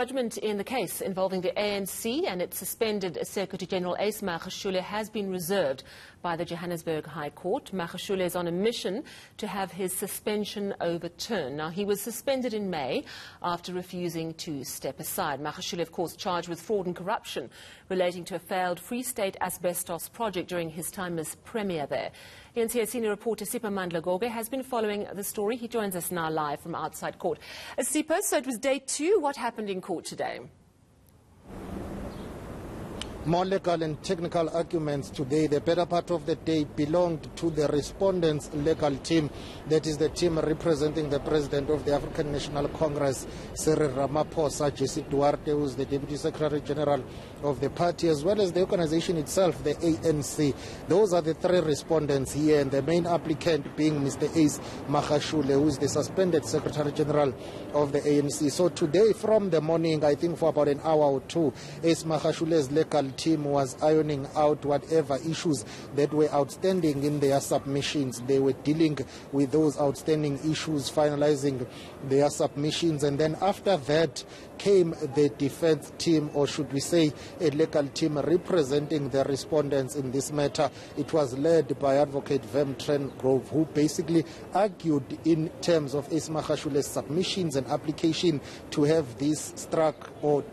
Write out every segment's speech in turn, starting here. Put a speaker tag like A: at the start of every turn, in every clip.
A: Judgment in the case involving the ANC and its suspended Secretary General Ace Magashule has been reserved by the Johannesburg High Court. Magashule is on a mission to have his suspension overturned. Now, he was suspended in May after refusing to step aside. Magashule, of course, charged with fraud and corruption relating to a failed Free State asbestos project during his time as Premier there. eNCA senior reporter Siphamandla Goge has been following the story. He joins us now live from outside court. Sipa, so it was day 2. What happened in court today?
B: More legal and technical arguments today. The better part of the day belonged to the respondents' legal team. That is the team representing the President of the African National Congress, Cyril Ramaphosa, Jesse Duarte, who is the Deputy Secretary General of the party, as well as the organization itself, the ANC. Those are the 3 respondents here, and the main applicant being Mr. Ace Magashule, who is the suspended Secretary General of the ANC. So today, from the morning, I think for about an hour or 2, Ace Magashule's legal team was ironing out whatever issues that were outstanding in their submissions. They were dealing with those outstanding issues, finalizing their submissions, and then after that came the defense team, or should we say a legal team representing the respondents in this matter. It was led by Advocate overturned, who basically argued in terms of Ace Magashule's submissions and application to have this struck or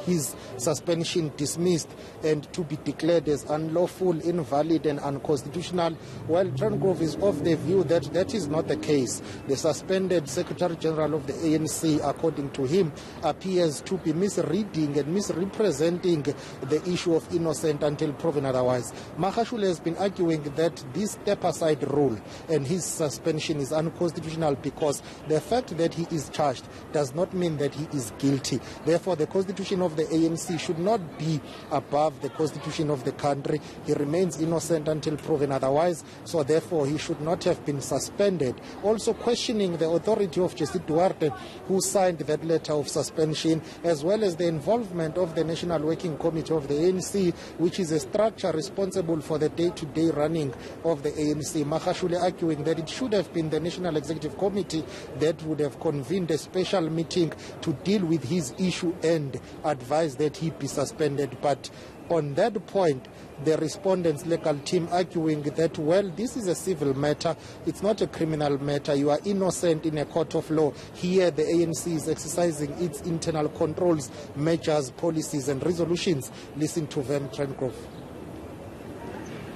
B: his suspension dismissed and to be declared as unlawful, invalid and unconstitutional. Well, Trent is of the view that that is not the case. The suspended Secretary General of the ANC, according to him, appears to be misreading and misrepresenting the issue of innocent until proven otherwise. Magashule has been arguing that this step-aside rule and his suspension is unconstitutional because the fact that he is charged does not mean that he is guilty. Therefore, the Constitution of the ANC should not be above the Constitution of the country. He remains innocent until proven otherwise, so therefore he should not have been suspended. Also questioning the authority of Jesse Duarte, who signed that letter of suspension, as well as the involvement of the National Working Committee of the ANC, which is a structure responsible for the day-to-day running of the ANC. Magashule arguing that it should have been the National Executive Committee that would have convened a special meeting to deal with his issue and advise that he be suspended. But on that point, the respondents' legal team arguing that, well, this is a civil matter, it's not a criminal matter, you are innocent in a court of law. Here the ANC is exercising its internal controls, measures, policies and resolutions. Listen to them, Trent.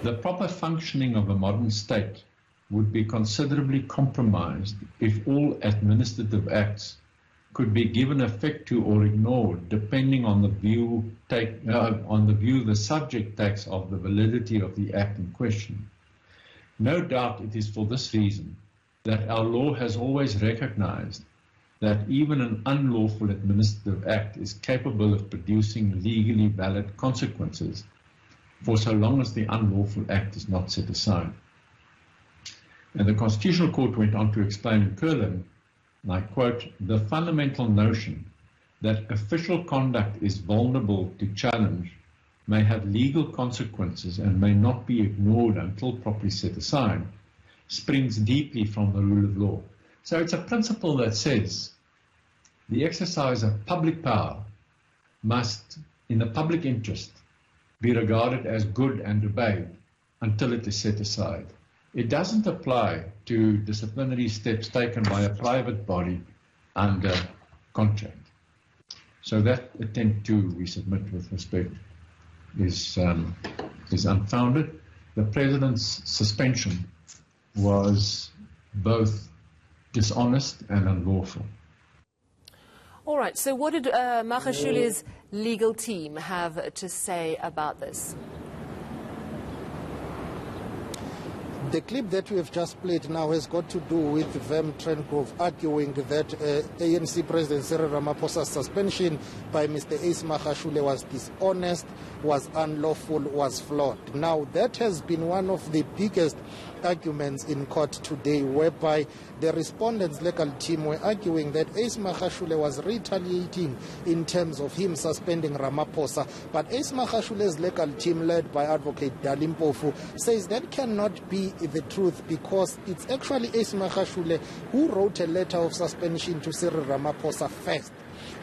C: The proper functioning of a modern state would be considerably compromised if all administrative acts could be given effect to or ignored, depending on the view the subject takes of the validity of the act in question. No doubt it is for this reason that our law has always recognized that even an unlawful administrative act is capable of producing legally valid consequences for so long as the unlawful act is not set aside. And the Constitutional Court went on to explain in Curlin, and I quote, "The fundamental notion that official conduct is vulnerable to challenge may have legal consequences and may not be ignored until properly set aside springs deeply from the rule of law." So it's a principle that says the exercise of public power must, in the public interest, be regarded as good and obeyed until it is set aside. It doesn't apply to disciplinary steps taken by a private body under contract. So that attempt to, we submit with respect, is unfounded. The President's suspension was both dishonest and unlawful.
A: All right, so what did Magashule's legal team have to say about this?
B: The clip that we have just played now has got to do with Trent arguing that ANC President Cyril Ramaphosa's suspension by Mr. Ace Magashule was dishonest, was unlawful, was flawed. Now, that has been one of the biggest arguments in court today, whereby the respondents' legal team were arguing that Ace Magashule was retaliating in terms of him suspending Ramaphosa. But Ace Magashule's legal team, led by Advocate Dalimpofu, says that cannot be the truth, because it's actually Ace Magashule who wrote a letter of suspension to Cyril Ramaphosa first.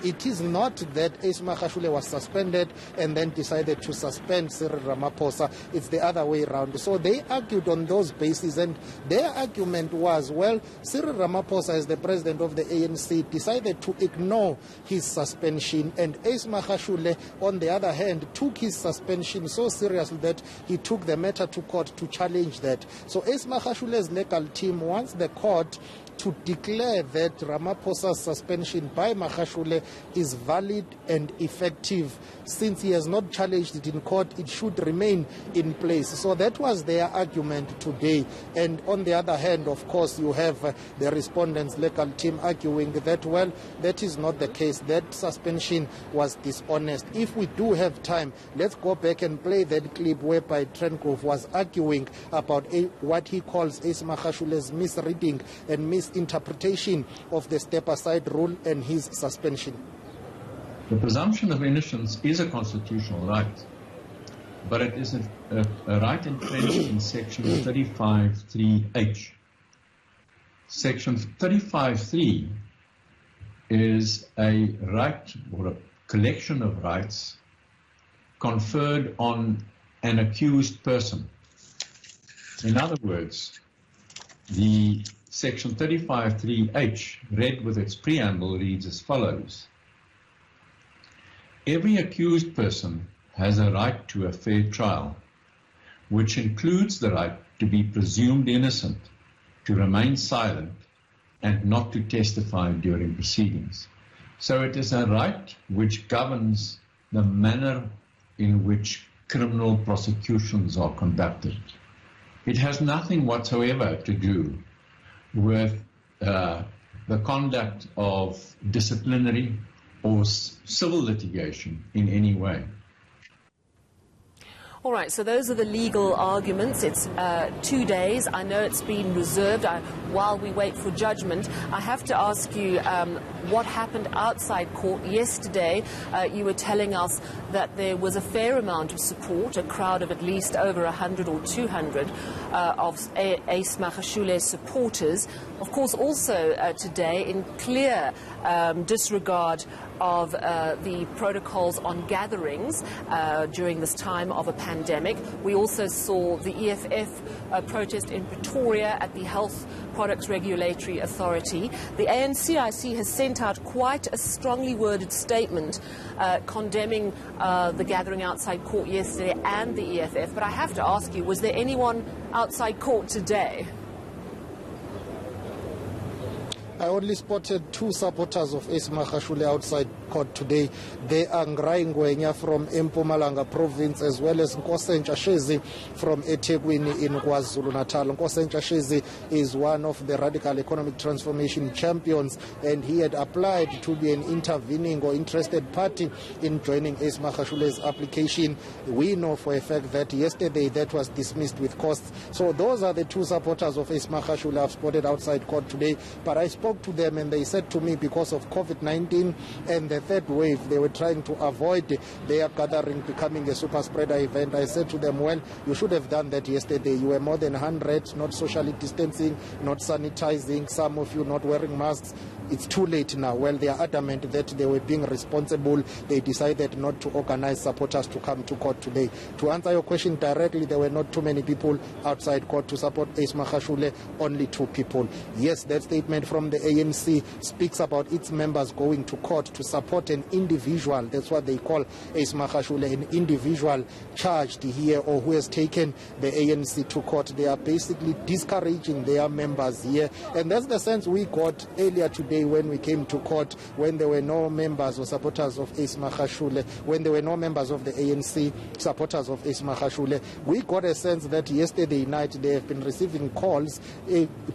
B: It is not that Ace Magashule was suspended and then decided to suspend Cyril Ramaphosa. It's the other way around. So they argued on those bases, and their argument was, well, Cyril Ramaphosa, as the president of the ANC, decided to ignore his suspension, and Ace Magashule, on the other hand, took his suspension so seriously that he took the matter to court to challenge that. So Ace Magashule's legal team wants the court to declare that Ramaphosa's suspension by Magashule is valid and effective. Since he has not challenged it in court, it should remain in place. So that was their argument today. And on the other hand, of course, you have the respondents' legal team arguing that, well, that is not the case. That suspension was dishonest. If we do have time, let's go back and play that clip whereby Trenkov was arguing about what he calls Ace Magashule's misreading and misinterpretation of the step-aside rule and his suspension.
C: The presumption of innocence is a constitutional right, but it is a right entrenched in Section 35(3)(h). Section 35(3) is a right or a collection of rights conferred on an accused person. In other words, the Section 35(3)(h), read with its preamble, reads as follows. Every accused person has a right to a fair trial, which includes the right to be presumed innocent, to remain silent, and not to testify during proceedings. So it is a right which governs the manner in which criminal prosecutions are conducted. It has nothing whatsoever to do with the conduct of disciplinary or civil litigation in any way.
A: All right, so those are the legal arguments. It's 2 days. I know it's been reserved while we wait for judgment. I have to ask you what happened outside court yesterday. You were telling us that there was a fair amount of support, a crowd of at least over 100 or 200 of Ace Magashule's supporters. Of course, also today, in clear disregard of the protocols on gatherings during this time of a pandemic. We also saw the EFF protest in Pretoria at the Health Products Regulatory Authority. The ANC, I see, has sent out quite a strongly worded statement condemning the gathering outside court yesterday and the EFF. But I have to ask you, was there anyone outside court today?
B: I only spotted 2 supporters of Ace Magashule outside court today. They are Ngrai Ngwenya from Mpumalanga province, as well as Nkosentsha Shezi from eThekwini in KwaZulu-Natal. Nkosentsha Shezi is one of the radical economic transformation champions, and he had applied to be an intervening or interested party in joining Ace Magashule's application. We know for a fact that yesterday that was dismissed with costs. So those are the 2 supporters of Ace Magashule I've spotted outside court today. But I spoke to them and they said to me, because of COVID-19 and the third wave, they were trying to avoid their gathering becoming a super spreader event. I said to them, well, you should have done that yesterday. You were more than 100, not socially distancing, not sanitizing, some of you not wearing masks. It's too late now. Well, they are adamant that they were being responsible. They decided not to organize supporters to come to court today. To answer your question directly, there were not too many people outside court to support Ace Magashule, only 2 people. Yes, that statement from the ANC speaks about its members going to court to support an individual. That's what they call Ace Magashule, an individual charged here or who has taken the ANC to court. They are basically discouraging their members here. And that's the sense we got earlier today when we came to court, when there were no members or supporters of Ace Magashule, when there were no members of the ANC supporters of Ace Magashule. We got a sense that yesterday night they have been receiving calls,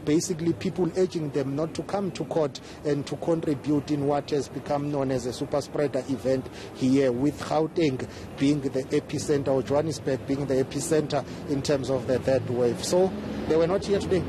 B: basically people urging them not to come to court and to contribute in what has become known as a super spreader event here, with Gauteng being the epicenter or Johannesburg being the epicenter in terms of the third wave. So they were not here today.